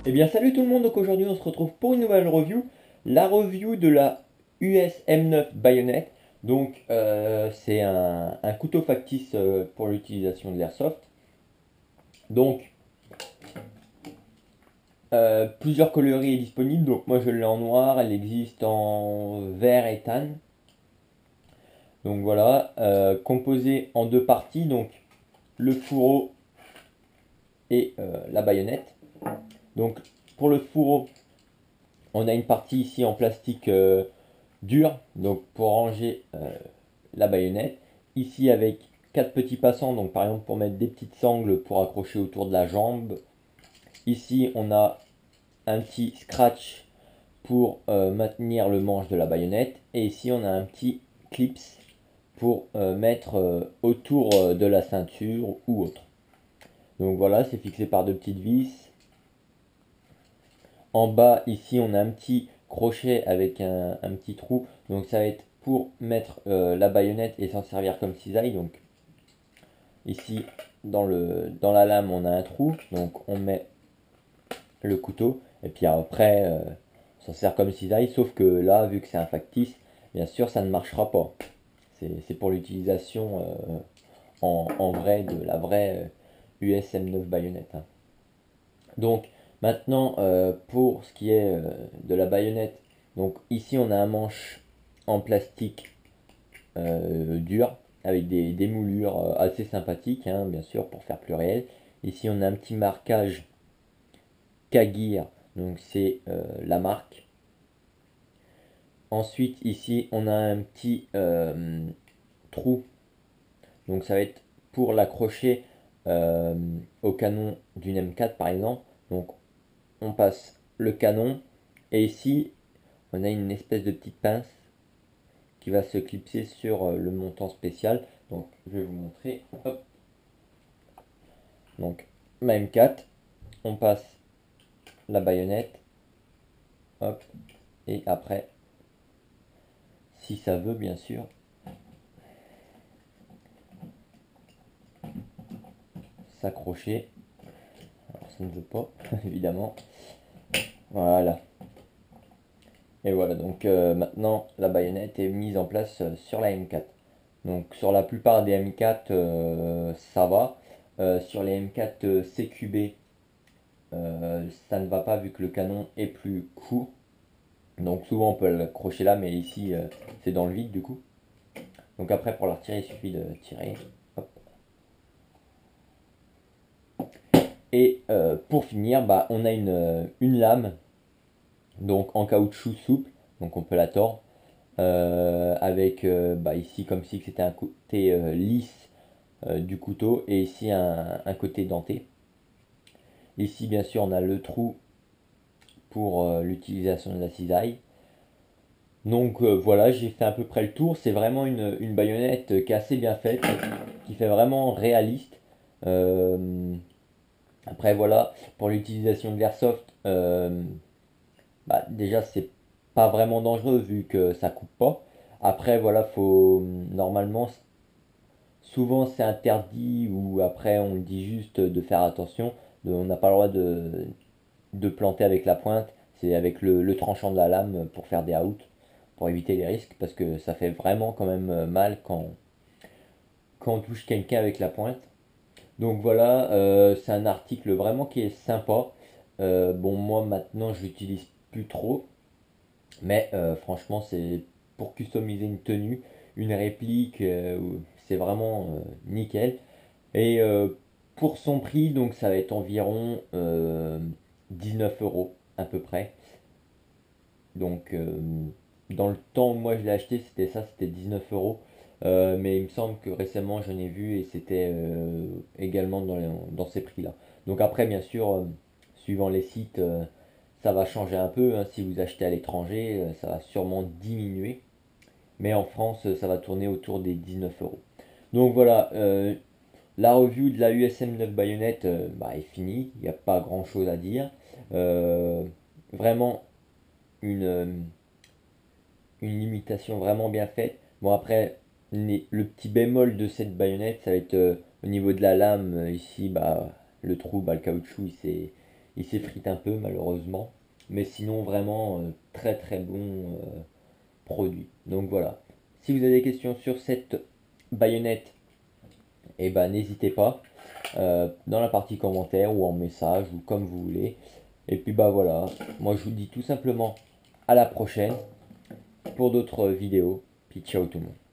Eh bien salut tout le monde, donc aujourd'hui on se retrouve pour une nouvelle review, la review de la US M9 Bayonet. Donc c'est un couteau factice pour l'utilisation de l'airsoft. Donc plusieurs coloris disponibles, donc moi je l'ai en noir, elle existe en vert et tan. Donc voilà, composé en deux parties, donc le fourreau et la baïonnette. Donc pour le fourreau, on a une partie ici en plastique dur, donc pour ranger la baïonnette. Ici avec quatre petits passants, donc par exemple pour mettre des petites sangles pour accrocher autour de la jambe. Ici on a un petit scratch pour maintenir le manche de la baïonnette. Et ici on a un petit clips pour mettre autour de la ceinture ou autre. Donc voilà, c'est fixé par deux petites vis. En bas, ici, on a un petit crochet avec un petit trou. Donc ça va être pour mettre la baïonnette et s'en servir comme cisaille. Donc ici, dans la lame, on a un trou. Donc on met le couteau. Et puis après, on s'en sert comme cisaille. Sauf que là, vu que c'est un factice, bien sûr, ça ne marchera pas. C'est pour l'utilisation en vrai de la vraie USM9 baïonnette, hein. Donc maintenant pour ce qui est de la baïonnette, donc ici on a un manche en plastique dur avec des moulures assez sympathiques, hein, bien sûr pour faire plus réel. Ici on a un petit marquage Kagir, donc c'est la marque. Ensuite ici on a un petit trou, donc ça va être pour l'accrocher au canon d'une M4 par exemple. Donc on passe le canon et ici on a une espèce de petite pince qui va se clipser sur le montant spécial. Donc je vais vous montrer. Hop. Donc ma M4, on passe la baïonnette, hop, et après, si ça veut bien sûr, s'accrocher. Alors ça ne veut pas, évidemment. Voilà. Et voilà, donc maintenant la baïonnette est mise en place sur la M4. Donc sur la plupart des M4 ça va. Sur les M4 CQB ça ne va pas vu que le canon est plus court. Donc souvent on peut l'accrocher là, mais ici c'est dans le vide du coup. Donc après pour la retirer il suffit de tirer. Hop. Et pour finir, bah, on a une lame donc en caoutchouc souple, donc on peut la tordre. Avec bah, ici comme si c'était un côté lisse du couteau et ici un côté denté. Ici bien sûr on a le trou pour l'utilisation de la cisaille. Donc voilà, j'ai fait à peu près le tour. C'est vraiment une baïonnette qui est assez bien faite, qui fait vraiment réaliste. Euh, Après voilà, pour l'utilisation de l'airsoft, bah, déjà c'est pas vraiment dangereux vu que ça coupe pas. Après voilà, faut normalement souvent c'est interdit ou après on dit juste de faire attention. On n'a pas le droit de planter avec la pointe, c'est avec le tranchant de la lame pour faire des outs, pour éviter les risques parce que ça fait vraiment quand même mal quand on touche quelqu'un avec la pointe. Donc voilà, c'est un article vraiment qui est sympa. Bon moi maintenant je l'utilise plus trop, mais franchement c'est pour customiser une tenue, une réplique, c'est vraiment nickel. Et pour son prix, donc ça va être environ 19 euros à peu près. Donc dans le temps où moi je l'ai acheté, c'était ça, c'était 19 euros. Mais il me semble que récemment j'en ai vu et c'était également dans ces prix-là. Donc après, bien sûr, suivant les sites, ça va changer un peu, hein. Si vous achetez à l'étranger, ça va sûrement diminuer. Mais en France, ça va tourner autour des 19 euros. Donc voilà, la review de la USM9 Bayonet bah, est finie, il n'y a pas grand chose à dire. Vraiment une, une imitation vraiment bien faite. Bon après, le petit bémol de cette baïonnette, ça va être au niveau de la lame, ici, bah, le trou, bah, le caoutchouc, Il s'effrite un peu malheureusement. Mais sinon vraiment très très bon produit. Donc voilà. Si vous avez des questions sur cette baïonnette, et ben n'hésitez pas dans la partie commentaires ou en message ou comme vous voulez. Et puis bah voilà, moi je vous dis tout simplement à la prochaine pour d'autres vidéos. Puis ciao tout le monde.